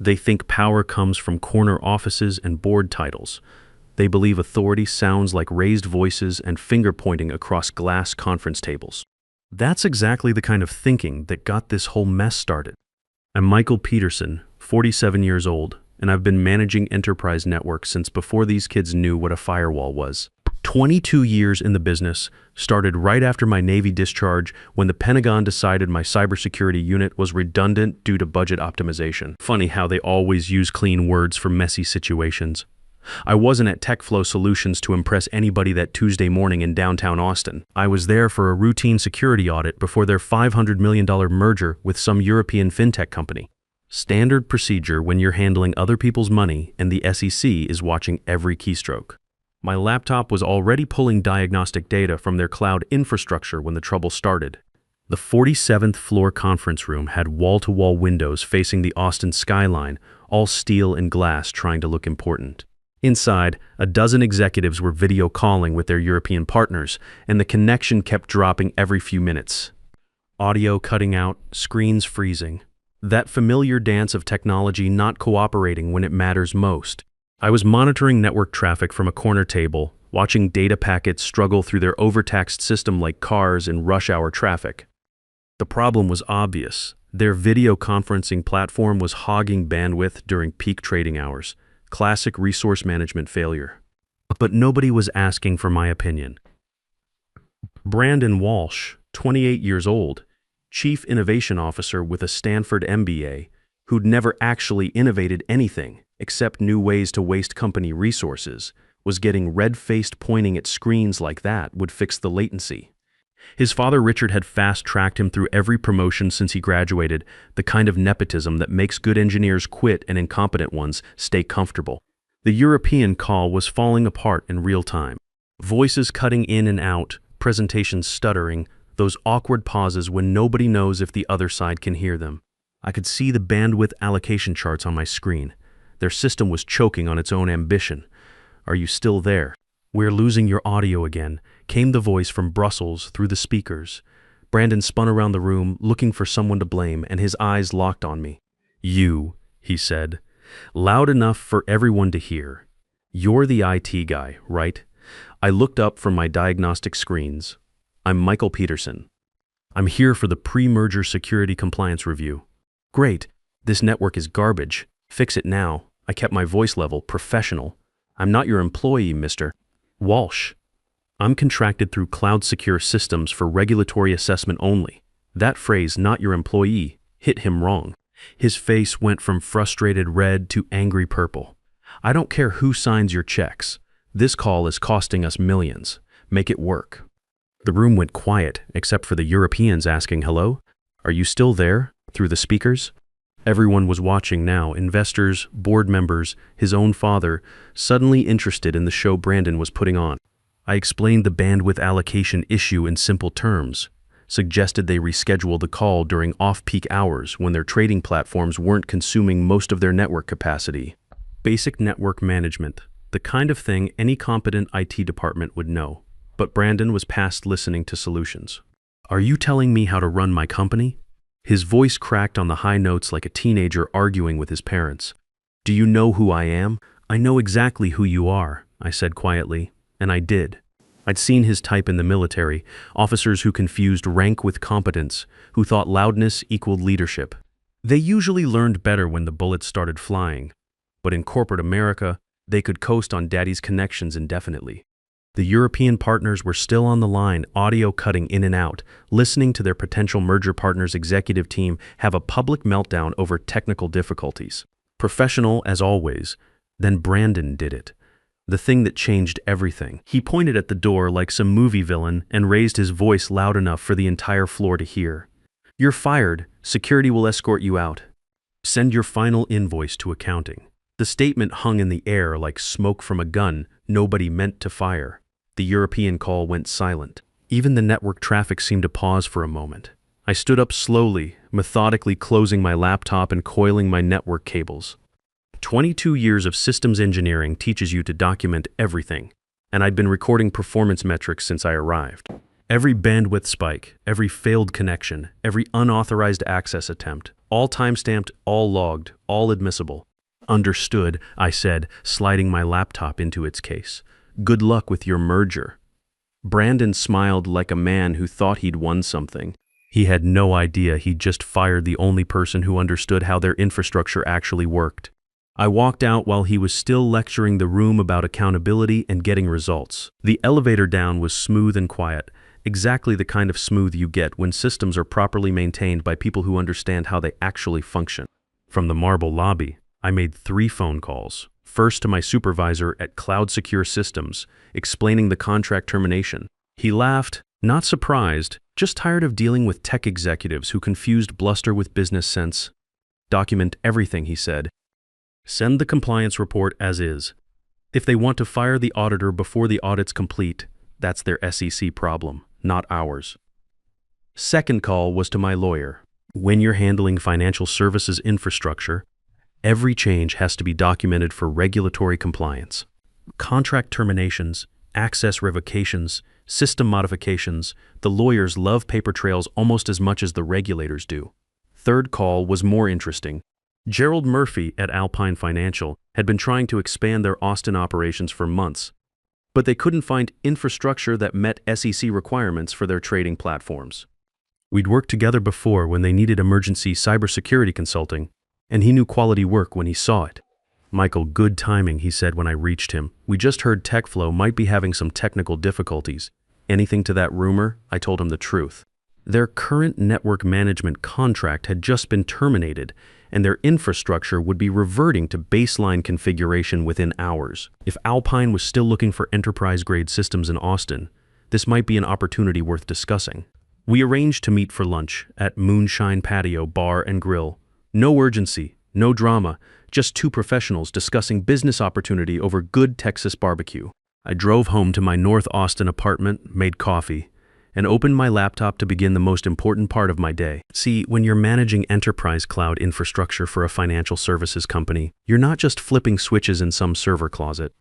They think power comes from corner offices and board titles. They believe authority sounds like raised voices and finger-pointing across glass conference tables. That's exactly the kind of thinking that got this whole mess started. I'm Michael Peterson, 47 years old, and I've been managing enterprise networks since before these kids knew what a firewall was. 22 years in the business, started right after my Navy discharge when the Pentagon decided my cybersecurity unit was redundant due to budget optimization. Funny how they always use clean words for messy situations. I wasn't at TechFlow Solutions to impress anybody that Tuesday morning in downtown Austin. I was there for a routine security audit before their $500 million merger with some European fintech company. Standard procedure when you're handling other people's money and the SEC is watching every keystroke. My laptop was already pulling diagnostic data from their cloud infrastructure when the trouble started. The 47th floor conference room had wall-to-wall windows facing the Austin skyline, all steel and glass trying to look important. Inside, a dozen executives were video calling with their European partners, and the connection kept dropping every few minutes. Audio cutting out, screens freezing. That familiar dance of technology not cooperating when it matters most. I was monitoring network traffic from a corner table, watching data packets struggle through their overtaxed system like cars in rush hour traffic. The problem was obvious. Their video conferencing platform was hogging bandwidth during peak trading hours. Classic resource management failure. But nobody was asking for my opinion. Brandon Walsh, 28 years old, Chief Innovation Officer with a Stanford MBA, who'd never actually innovated anything except new ways to waste company resources, was getting red-faced pointing at screens like that would fix the latency. His father Richard had fast-tracked him through every promotion since he graduated, the kind of nepotism that makes good engineers quit and incompetent ones stay comfortable. The European call was falling apart in real time. Voices cutting in and out, presentations stuttering, those awkward pauses when nobody knows if the other side can hear them. I could see the bandwidth allocation charts on my screen. Their system was choking on its own ambition. "Are you still there? We're losing your audio again," came the voice from Brussels through the speakers. Brandon spun around the room, looking for someone to blame, and his eyes locked on me. "You," he said, loud enough for everyone to hear. "You're the IT guy, right?" I looked up from my diagnostic screens. "I'm Michael Peterson. I'm here for the pre-merger security compliance review." "Great. This network is garbage. Fix it now." I kept my voice level, professional. "I'm not your employee, Mr. Walsh. I'm contracted through Cloud Secure Systems for regulatory assessment only." That phrase, "not your employee," hit him wrong. His face went from frustrated red to angry purple. "I don't care who signs your checks. This call is costing us millions. Make it work." The room went quiet, except for the Europeans asking, "Hello? Are you still there?" through the speakers. Everyone was watching now, investors, board members, his own father, suddenly interested in the show Brandon was putting on. I explained the bandwidth allocation issue in simple terms, suggested they reschedule the call during off-peak hours when their trading platforms weren't consuming most of their network capacity. Basic network management, the kind of thing any competent IT department would know. But Brandon was past listening to solutions. "Are you telling me how to run my company?" His voice cracked on the high notes like a teenager arguing with his parents. "Do you know who I am?" "I know exactly who you are," I said quietly, and I did. I'd seen his type in the military, officers who confused rank with competence, who thought loudness equaled leadership. They usually learned better when the bullets started flying, but in corporate America, they could coast on daddy's connections indefinitely. The European partners were still on the line, audio cutting in and out, listening to their potential merger partners' executive team have a public meltdown over technical difficulties. Professional as always, then Brandon did it. The thing that changed everything. He pointed at the door like some movie villain and raised his voice loud enough for the entire floor to hear. "You're fired. Security will escort you out. Send your final invoice to accounting." The statement hung in the air like smoke from a gun nobody meant to fire. The European call went silent. Even the network traffic seemed to pause for a moment. I stood up slowly, methodically closing my laptop and coiling my network cables. 22 years of systems engineering teaches you to document everything, and I'd been recording performance metrics since I arrived. Every bandwidth spike, every failed connection, every unauthorized access attempt, all timestamped, all logged, all admissible. Understood, I said, sliding my laptop into its case. Good luck with your merger. Brandon smiled like a man who thought he'd won something. He had no idea he'd just fired the only person who understood how their infrastructure actually worked. I walked out while he was still lecturing the room about accountability and getting results. The elevator down was smooth and quiet, exactly the kind of smooth you get when systems are properly maintained by people who understand how they actually function. From the marble lobby, I made 3 phone calls. First to my supervisor at Cloud Secure Systems, explaining the contract termination. He laughed, not surprised, just tired of dealing with tech executives who confused bluster with business sense. Document everything, he said. Send the compliance report as is. If they want to fire the auditor before the audit's complete, that's their SEC problem, not ours. Second call was to my lawyer. When you're handling financial services infrastructure, every change has to be documented for regulatory compliance. Contract terminations, access revocations, system modifications, the lawyers love paper trails almost as much as the regulators do. Third call was more interesting. Gerald Murphy at Alpine Financial had been trying to expand their Austin operations for months, but they couldn't find infrastructure that met SEC requirements for their trading platforms. We'd worked together before when they needed emergency cybersecurity consulting, and he knew quality work when he saw it. Michael, good timing, he said when I reached him. We just heard TechFlow might be having some technical difficulties. Anything to that rumor? I told him the truth. Their current network management contract had just been terminated, and their infrastructure would be reverting to baseline configuration within hours. If Alpine was still looking for enterprise-grade systems in Austin, this might be an opportunity worth discussing. We arranged to meet for lunch at Moonshine Patio Bar and Grill. No urgency, no drama, just 2 professionals discussing business opportunity over good Texas barbecue. I drove home to my North Austin apartment, made coffee, and opened my laptop to begin the most important part of my day. See, when you're managing enterprise cloud infrastructure for a financial services company, you're not just flipping switches in some server closet.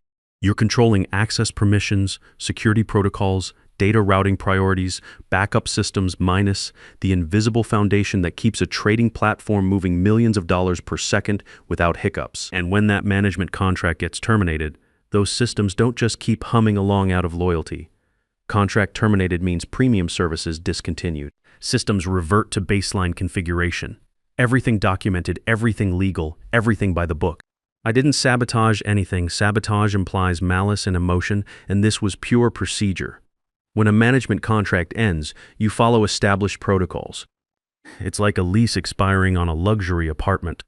You're controlling access permissions, security protocols, data routing priorities, backup systems minus the invisible foundation that keeps a trading platform moving millions of dollars per second without hiccups. And when that management contract gets terminated, those systems don't just keep humming along out of loyalty. Contract terminated means premium services discontinued. Systems revert to baseline configuration. Everything documented, everything legal, everything by the book. I didn't sabotage anything. Sabotage implies malice and emotion, and this was pure procedure. When a management contract ends, you follow established protocols. It's like a lease expiring on a luxury apartment.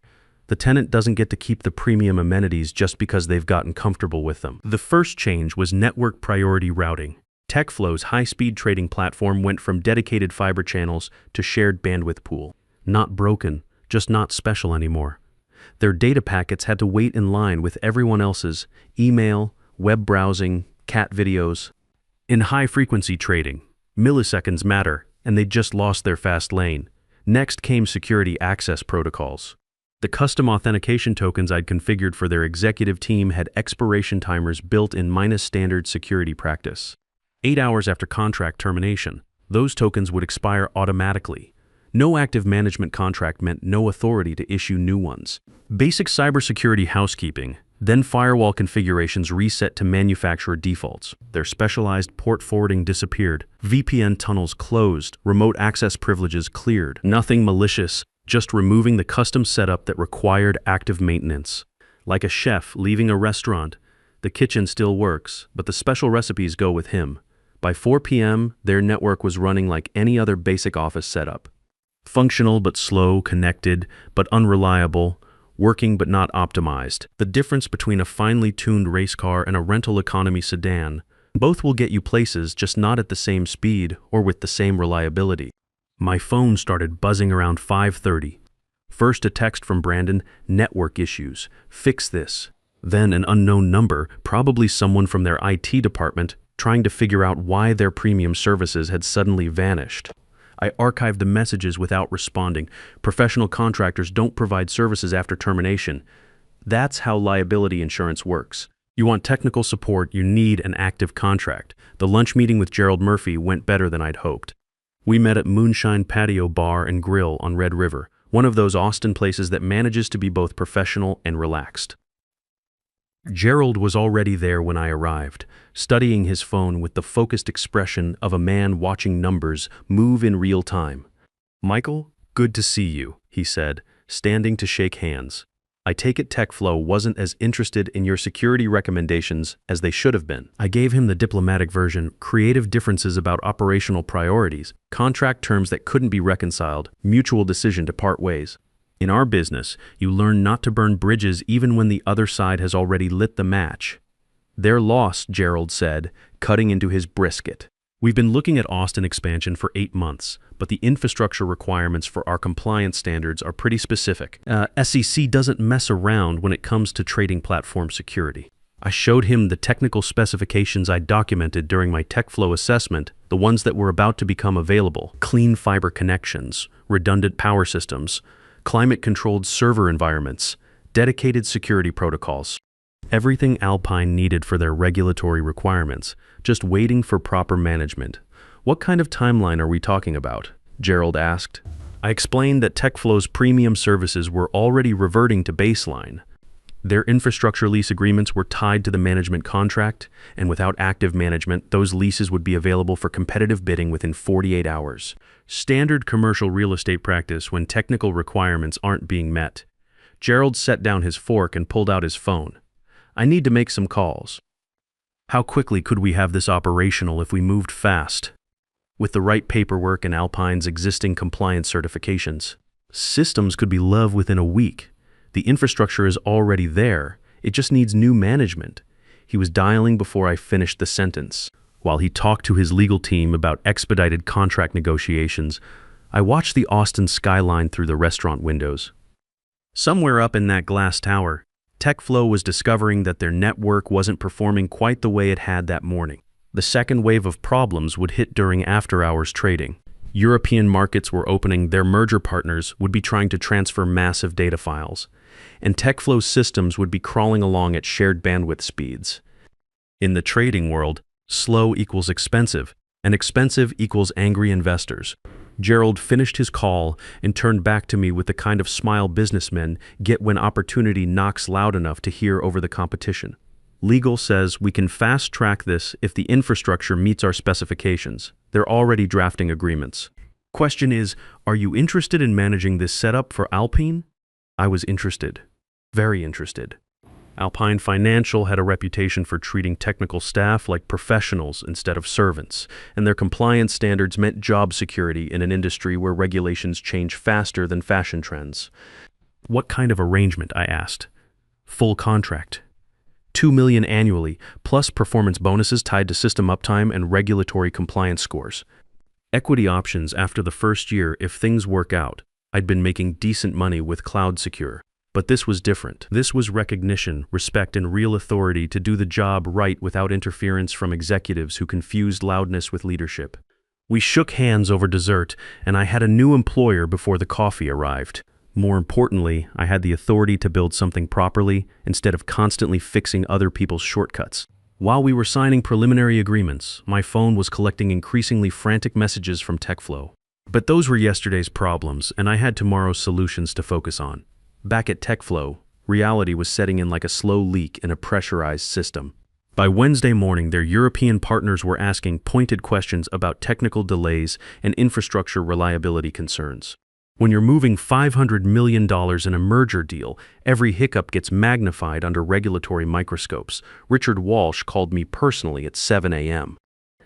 The tenant doesn't get to keep the premium amenities just because they've gotten comfortable with them. The first change was network priority routing. TechFlow's high-speed trading platform went from dedicated fiber channels to shared bandwidth pool. Not broken, just not special anymore. Their data packets had to wait in line with everyone else's: email, web browsing, cat videos. In high-frequency trading, milliseconds matter, and they just lost their fast lane. Next came security access protocols. The custom authentication tokens I'd configured for their executive team had expiration timers built in minus standard security practice. 8 hours after contract termination, those tokens would expire automatically. No active management contract meant no authority to issue new ones. Basic cybersecurity housekeeping, then firewall configurations reset to manufacturer defaults. Their specialized port forwarding disappeared. VPN tunnels closed. Remote access privileges cleared. Nothing malicious, just removing the custom setup that required active maintenance. Like a chef leaving a restaurant, the kitchen still works, but the special recipes go with him. By 4 p.m., their network was running like any other basic office setup. Functional but slow, connected but unreliable, working but not optimized. The difference between a finely tuned race car and a rental economy sedan. Both will get you places, just not at the same speed or with the same reliability. My phone started buzzing around 5:30. First a text from Brandon, network issues, fix this. Then an unknown number, probably someone from their IT department, trying to figure out why their premium services had suddenly vanished. I archived the messages without responding. Professional contractors don't provide services after termination. That's how liability insurance works. You want technical support, you need an active contract. The lunch meeting with Gerald Murphy went better than I'd hoped. We met at Moonshine Patio Bar and Grill on Red River, one of those Austin places that manages to be both professional and relaxed. Gerald was already there when I arrived, studying his phone with the focused expression of a man watching numbers move in real time. "Michael, good to see you," he said, standing to shake hands. "I take it TechFlow wasn't as interested in your security recommendations as they should have been." I gave him the diplomatic version: creative differences about operational priorities, contract terms that couldn't be reconciled, mutual decision to part ways. In our business, you learn not to burn bridges even when the other side has already lit the match. "They're lost," Gerald said, cutting into his brisket. "We've been looking at Austin expansion for 8 months, but the infrastructure requirements for our compliance standards are pretty specific. SEC doesn't mess around when it comes to trading platform security." I showed him the technical specifications I documented during my TechFlow assessment, the ones that were about to become available: clean fiber connections, redundant power systems, climate-controlled server environments, dedicated security protocols. Everything Alpine needed for their regulatory requirements, just waiting for proper management. "What kind of timeline are we talking about?" Gerald asked. I explained that TechFlow's premium services were already reverting to baseline. Their infrastructure lease agreements were tied to the management contract, and without active management, those leases would be available for competitive bidding within 48 hours. Standard commercial real estate practice when technical requirements aren't being met. Gerald set down his fork and pulled out his phone. "I need to make some calls." How quickly could we have this operational if we moved fast? With the right paperwork and Alpine's existing compliance certifications, systems could be live within a week. The infrastructure is already there. It just needs new management. He was dialing before I finished the sentence. While he talked to his legal team about expedited contract negotiations, I watched the Austin skyline through the restaurant windows. Somewhere up in that glass tower, TechFlow was discovering that their network wasn't performing quite the way it had that morning. The second wave of problems would hit during after-hours trading. European markets were opening, their merger partners would be trying to transfer massive data files, and TechFlow's systems would be crawling along at shared bandwidth speeds. In the trading world, slow equals expensive, and expensive equals angry investors. Gerald finished his call and turned back to me with the kind of smile businessmen get when opportunity knocks loud enough to hear over the competition. "Legal says we can fast-track this if the infrastructure meets our specifications. They're already drafting agreements. Question is, are you interested in managing this setup for Alpine?" I was interested. Very interested. Alpine Financial had a reputation for treating technical staff like professionals instead of servants, and their compliance standards meant job security in an industry where regulations change faster than fashion trends. "What kind of arrangement?" I asked. "Full contract. $2 million annually, plus performance bonuses tied to system uptime and regulatory compliance scores. Equity options after the first year if things work out." I'd been making decent money with CloudSecure. But this was different. This was recognition, respect, and real authority to do the job right without interference from executives who confused loudness with leadership. We shook hands over dessert, and I had a new employer before the coffee arrived. More importantly, I had the authority to build something properly instead of constantly fixing other people's shortcuts. While we were signing preliminary agreements, my phone was collecting increasingly frantic messages from TechFlow. But those were yesterday's problems, and I had tomorrow's solutions to focus on. Back at TechFlow, reality was setting in like a slow leak in a pressurized system. By Wednesday morning, their European partners were asking pointed questions about technical delays and infrastructure reliability concerns. When you're moving $500 million in a merger deal, every hiccup gets magnified under regulatory microscopes. Richard Walsh called me personally at 7 a.m.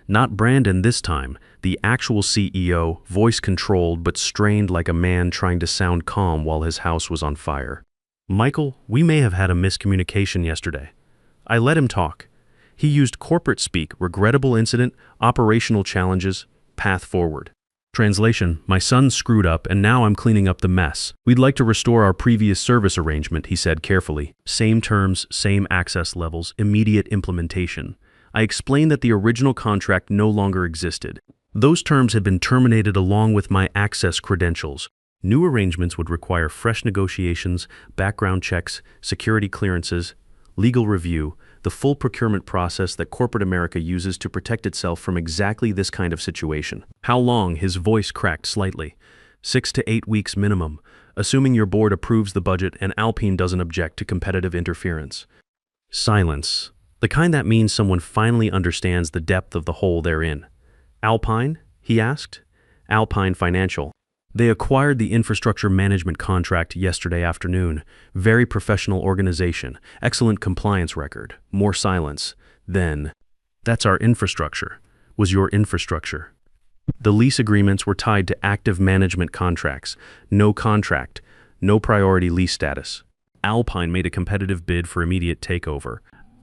Not Brandon this time, the actual CEO, voice-controlled but strained like a man trying to sound calm while his house was on fire. "Michael, we may have had a miscommunication yesterday." I let him talk. He used corporate speak: regrettable incident, operational challenges, path forward. Translation: my son screwed up and now I'm cleaning up the mess. "We'd like to restore our previous service arrangement," he said carefully. Same terms, same access levels, immediate implementation. I explained that the original contract no longer existed. Those terms had been terminated along with my access credentials. New arrangements would require fresh negotiations, background checks, security clearances, legal review. the full procurement process that corporate America uses to protect itself from exactly this kind of situation. How long? His voice cracked slightly. 6 to 8 weeks minimum, assuming your board approves the budget and Alpine doesn't object to competitive interference. Silence. The kind that means someone finally understands the depth of the hole they're in. Alpine? He asked. Alpine Financial. They acquired the infrastructure management contract yesterday afternoon. Very professional organization, excellent compliance record, more silence. Then, that's our infrastructure. Was your infrastructure. The lease agreements were tied to active management contracts. No contract, no priority lease status. Alpine made a competitive bid for immediate takeover.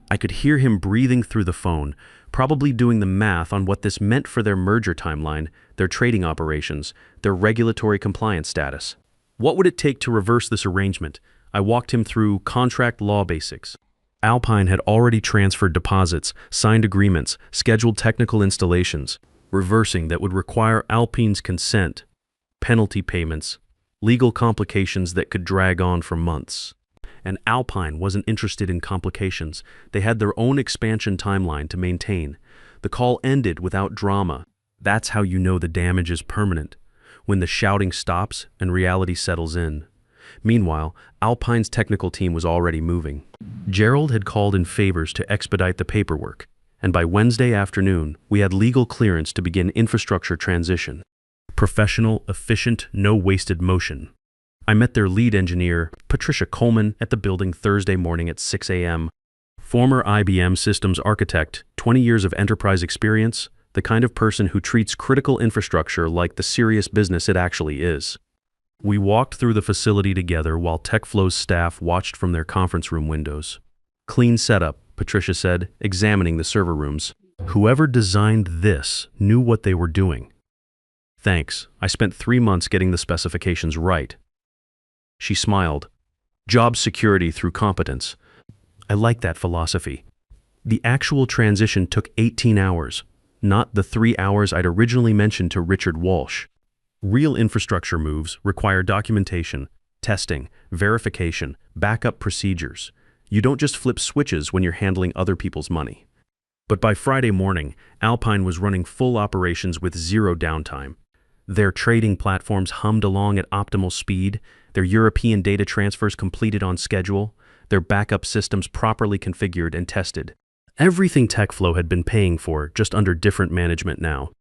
I could hear him breathing through the phone, probably doing the math on what this meant for their merger timeline, their trading operations, their regulatory compliance status. What would it take to reverse this arrangement? I walked him through contract law basics. Alpine had already transferred deposits, signed agreements, scheduled technical installations. Reversing that would require Alpine's consent, penalty payments, legal complications that could drag on for months. And Alpine wasn't interested in complications. They had their own expansion timeline to maintain. The call ended without drama. That's how you know the damage is permanent, when the shouting stops and reality settles in. Meanwhile, Alpine's technical team was already moving. Gerald had called in favors to expedite the paperwork, and by Wednesday afternoon, we had legal clearance to begin infrastructure transition. Professional, efficient, no wasted motion. I met their lead engineer, Patricia Coleman, at the building Thursday morning at 6 a.m. Former IBM systems architect, 20 years of enterprise experience, the kind of person who treats critical infrastructure like the serious business it actually is. We walked through the facility together while TechFlow's staff watched from their conference room windows. Clean setup, Patricia said, examining the server rooms. Whoever designed this knew what they were doing. Thanks, I spent 3 months getting the specifications right. She smiled. Job security through competence. I like that philosophy. The actual transition took 18 hours, not the 3 hours I'd originally mentioned to Richard Walsh. Real infrastructure moves require documentation, testing, verification, backup procedures. You don't just flip switches when you're handling other people's money. But by Friday morning, Alpine was running full operations with zero downtime. Their trading platforms hummed along at optimal speed, their European data transfers completed on schedule, their backup systems properly configured and tested. Everything TechFlow had been paying for, just under different management now.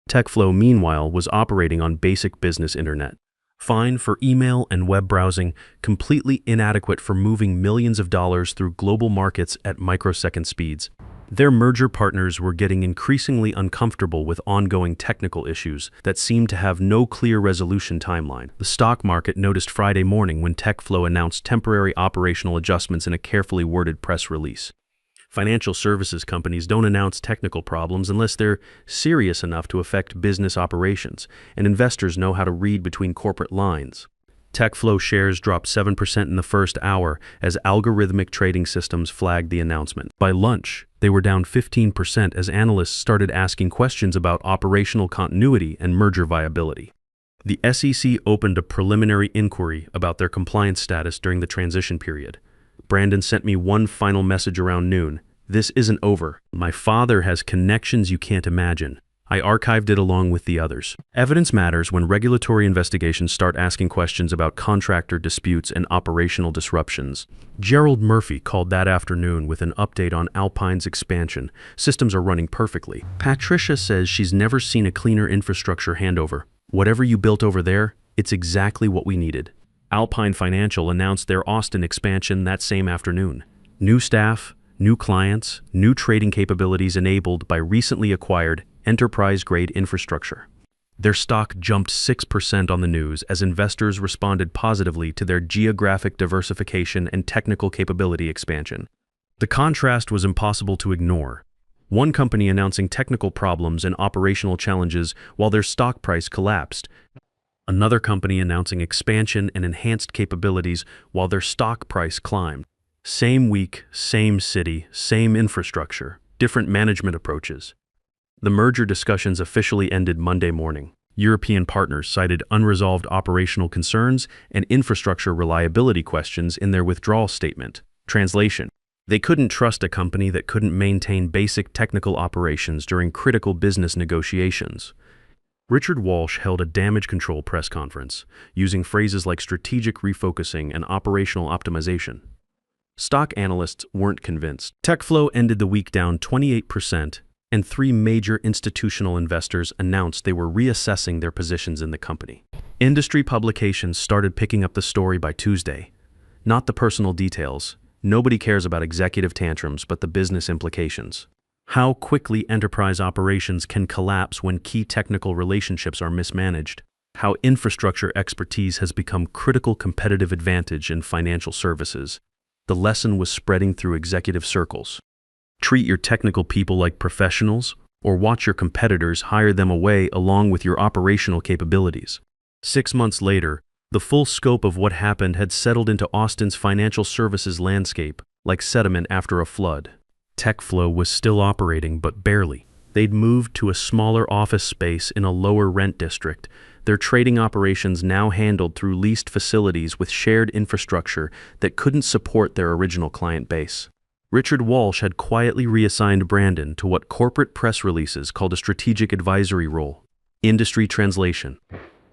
TechFlow, meanwhile, was operating on basic business internet. Fine for email and web browsing, completely inadequate for moving millions of dollars through global markets at microsecond speeds. Their merger partners were getting increasingly uncomfortable with ongoing technical issues that seemed to have no clear resolution timeline. The stock market noticed Friday morning when TechFlow announced temporary operational adjustments in a carefully worded press release. Financial services companies don't announce technical problems unless they're serious enough to affect business operations, and investors know how to read between corporate lines. TechFlow shares dropped 7% in the first hour as algorithmic trading systems flagged the announcement. By lunch, they were down 15% as analysts started asking questions about operational continuity and merger viability. The SEC opened a preliminary inquiry about their compliance status during the transition period. Brandon sent me one final message around noon. This isn't over. My father has connections you can't imagine. I archived it along with the others. Evidence matters when regulatory investigations start asking questions about contractor disputes and operational disruptions. Gerald Murphy called that afternoon with an update on Alpine's expansion. Systems are running perfectly. Patricia says she's never seen a cleaner infrastructure handover. Whatever you built over there, it's exactly what we needed. Alpine Financial announced their Austin expansion that same afternoon. New staff, new clients, new trading capabilities enabled by recently acquired enterprise-grade infrastructure. Their stock jumped 6% on the news as investors responded positively to their geographic diversification and technical capability expansion. The contrast was impossible to ignore. One company announcing technical problems and operational challenges while their stock price collapsed. Another company announcing expansion and enhanced capabilities while their stock price climbed. Same week, same city, same infrastructure, different management approaches. The merger discussions officially ended Monday morning. European partners cited unresolved operational concerns and infrastructure reliability questions in their withdrawal statement. Translation: They couldn't trust a company that couldn't maintain basic technical operations during critical business negotiations. Richard Walsh held a damage control press conference, using phrases like strategic refocusing and operational optimization. Stock analysts weren't convinced. TechFlow ended the week down 28%, and 3 major institutional investors announced they were reassessing their positions in the company. Industry publications started picking up the story by Tuesday. Not the personal details. Nobody cares about executive tantrums, but the business implications. How quickly enterprise operations can collapse when key technical relationships are mismanaged. How infrastructure expertise has become critical competitive advantage in financial services. The lesson was spreading through executive circles. Treat your technical people like professionals, or watch your competitors hire them away along with your operational capabilities. 6 months later, the full scope of what happened had settled into Austin's financial services landscape, like sediment after a flood. TechFlow was still operating, but barely. They'd moved to a smaller office space in a lower rent district, their trading operations now handled through leased facilities with shared infrastructure that couldn't support their original client base. Richard Walsh had quietly reassigned Brandon to what corporate press releases called a strategic advisory role. Industry translation: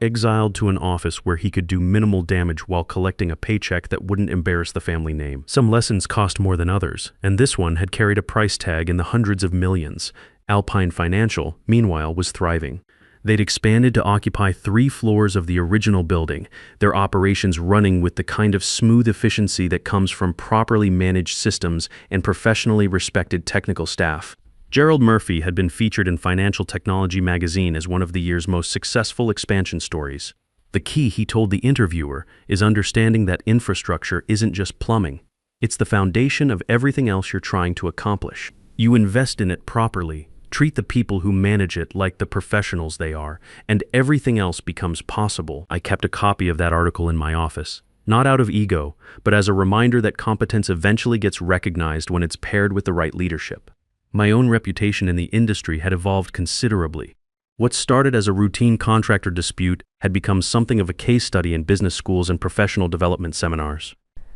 exiled to an office where he could do minimal damage while collecting a paycheck that wouldn't embarrass the family name. Some lessons cost more than others, and this one had carried a price tag in the hundreds of millions. Alpine Financial, meanwhile, was thriving. They'd expanded to occupy 3 floors of the original building, their operations running with the kind of smooth efficiency that comes from properly managed systems and professionally respected technical staff. Gerald Murphy had been featured in Financial Technology magazine as one of the year's most successful expansion stories. The key, he told the interviewer, is understanding that infrastructure isn't just plumbing. It's the foundation of everything else you're trying to accomplish. You invest in it properly, treat the people who manage it like the professionals they are, and everything else becomes possible. I kept a copy of that article in my office, not out of ego, but as a reminder that competence eventually gets recognized when it's paired with the right leadership. My own reputation in the industry had evolved considerably. What started as a routine contractor dispute had become something of a case study in business schools and professional development seminars.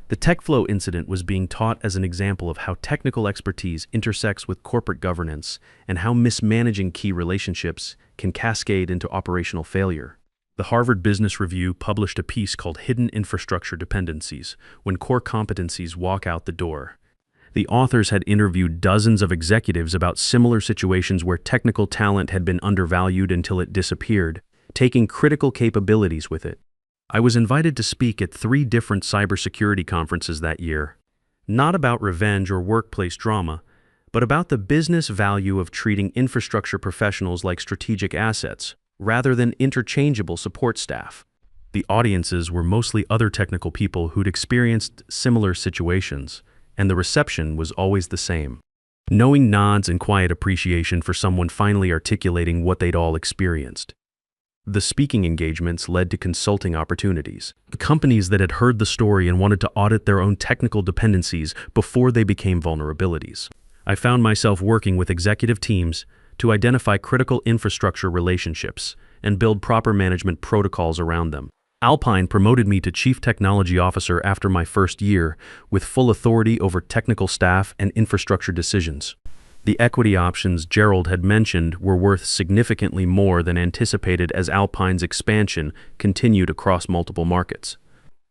The TechFlow incident was being taught as an example of how technical expertise intersects with corporate governance and how mismanaging key relationships can cascade into operational failure. The Harvard Business Review published a piece called Hidden Infrastructure Dependencies: When Core Competencies Walk Out the Door. The authors had interviewed dozens of executives about similar situations where technical talent had been undervalued until it disappeared, taking critical capabilities with it. I was invited to speak at 3 different cybersecurity conferences that year. Not about revenge or workplace drama, but about the business value of treating infrastructure professionals like strategic assets, rather than interchangeable support staff. The audiences were mostly other technical people who'd experienced similar situations, and the reception was always the same. Knowing nods and quiet appreciation for someone finally articulating what they'd all experienced. The speaking engagements led to consulting opportunities. Companies that had heard the story and wanted to audit their own technical dependencies before they became vulnerabilities. I found myself working with executive teams to identify critical infrastructure relationships and build proper management protocols around them. Alpine promoted me to Chief Technology Officer after my first year, with full authority over technical staff and infrastructure decisions. The equity options Gerald had mentioned were worth significantly more than anticipated as Alpine's expansion continued across multiple markets.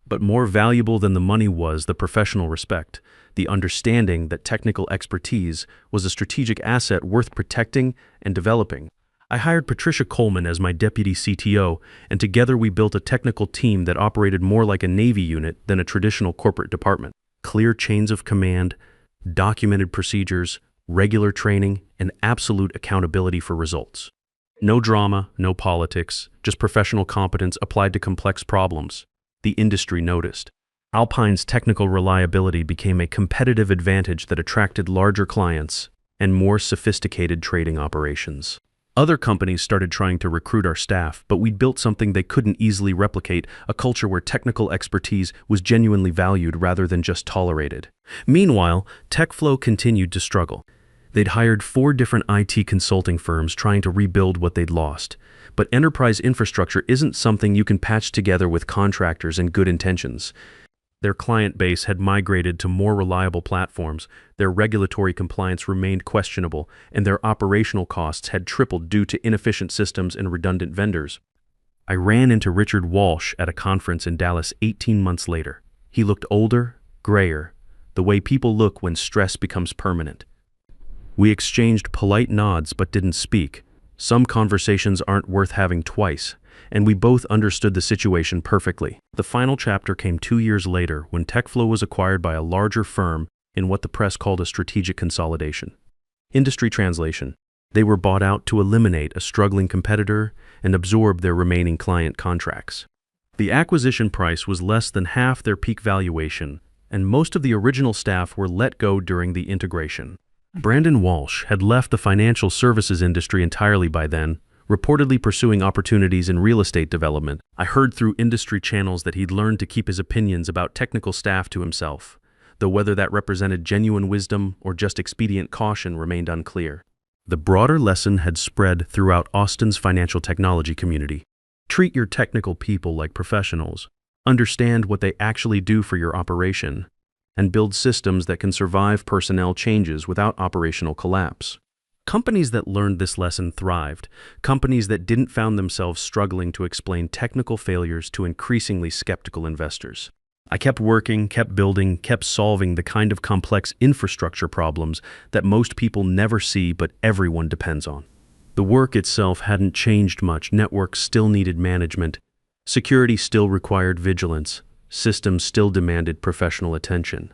But more valuable than the money was the professional respect, the understanding that technical expertise was a strategic asset worth protecting and developing. I hired Patricia Coleman as my deputy CTO, and together we built a technical team that operated more like a Navy unit than a traditional corporate department. Clear chains of command, documented procedures, regular training, and absolute accountability for results. No drama, no politics, just professional competence applied to complex problems. The industry noticed. Alpine's technical reliability became a competitive advantage that attracted larger clients and more sophisticated trading operations. Other companies started trying to recruit our staff, but we'd built something they couldn't easily replicate, a culture where technical expertise was genuinely valued rather than just tolerated. Meanwhile, TechFlow continued to struggle. They'd hired 4 different IT consulting firms trying to rebuild what they'd lost. But enterprise infrastructure isn't something you can patch together with contractors and good intentions. Their client base had migrated to more reliable platforms, their regulatory compliance remained questionable, and their operational costs had tripled due to inefficient systems and redundant vendors. I ran into Richard Walsh at a conference in Dallas 18 months later. He looked older, grayer, the way people look when stress becomes permanent. We exchanged polite nods but didn't speak. Some conversations aren't worth having twice, and we both understood the situation perfectly. The final chapter came 2 years later when TechFlow was acquired by a larger firm in what the press called a strategic consolidation. Industry translation: they were bought out to eliminate a struggling competitor and absorb their remaining client contracts. The acquisition price was less than half their peak valuation, and most of the original staff were let go during the integration. Brandon Walsh had left the financial services industry entirely by then, reportedly pursuing opportunities in real estate development. I heard through industry channels that he'd learned to keep his opinions about technical staff to himself, though whether that represented genuine wisdom or just expedient caution remained unclear. The broader lesson had spread throughout Austin's financial technology community. Treat your technical people like professionals, understand what they actually do for your operation, and build systems that can survive personnel changes without operational collapse. Companies that learned this lesson thrived. Companies that didn't found themselves struggling to explain technical failures to increasingly skeptical investors. I kept working, kept building, kept solving the kind of complex infrastructure problems that most people never see but everyone depends on. The work itself hadn't changed much. Networks still needed management. Security still required vigilance. Systems still demanded professional attention.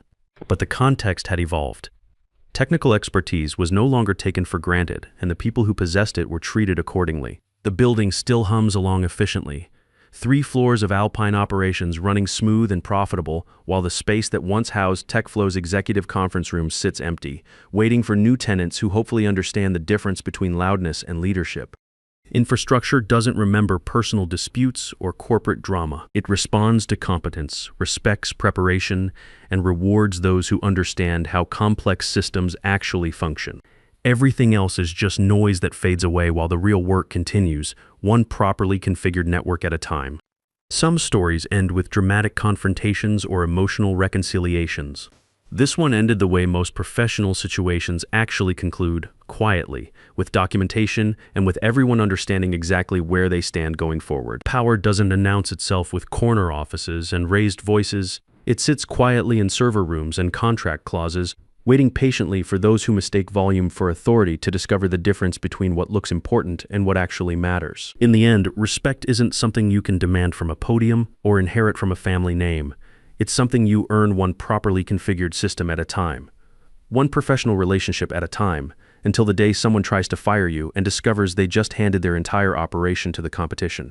But the context had evolved. Technical expertise was no longer taken for granted, and the people who possessed it were treated accordingly. The building still hums along efficiently. 3 floors of Alpine operations running smooth and profitable, while the space that once housed TechFlow's executive conference room sits empty, waiting for new tenants who hopefully understand the difference between loudness and leadership. Infrastructure doesn't remember personal disputes or corporate drama. It responds to competence, respects preparation, and rewards those who understand how complex systems actually function. Everything else is just noise that fades away while the real work continues, one properly configured network at a time. Some stories end with dramatic confrontations or emotional reconciliations. This one ended the way most professional situations actually conclude, quietly, with documentation and with everyone understanding exactly where they stand going forward. Power doesn't announce itself with corner offices and raised voices. It sits quietly in server rooms and contract clauses, waiting patiently for those who mistake volume for authority to discover the difference between what looks important and what actually matters. In the end, respect isn't something you can demand from a podium or inherit from a family name. It's something you earn one properly configured system at a time, one professional relationship at a time, until the day someone tries to fire you and discovers they just handed their entire operation to the competition.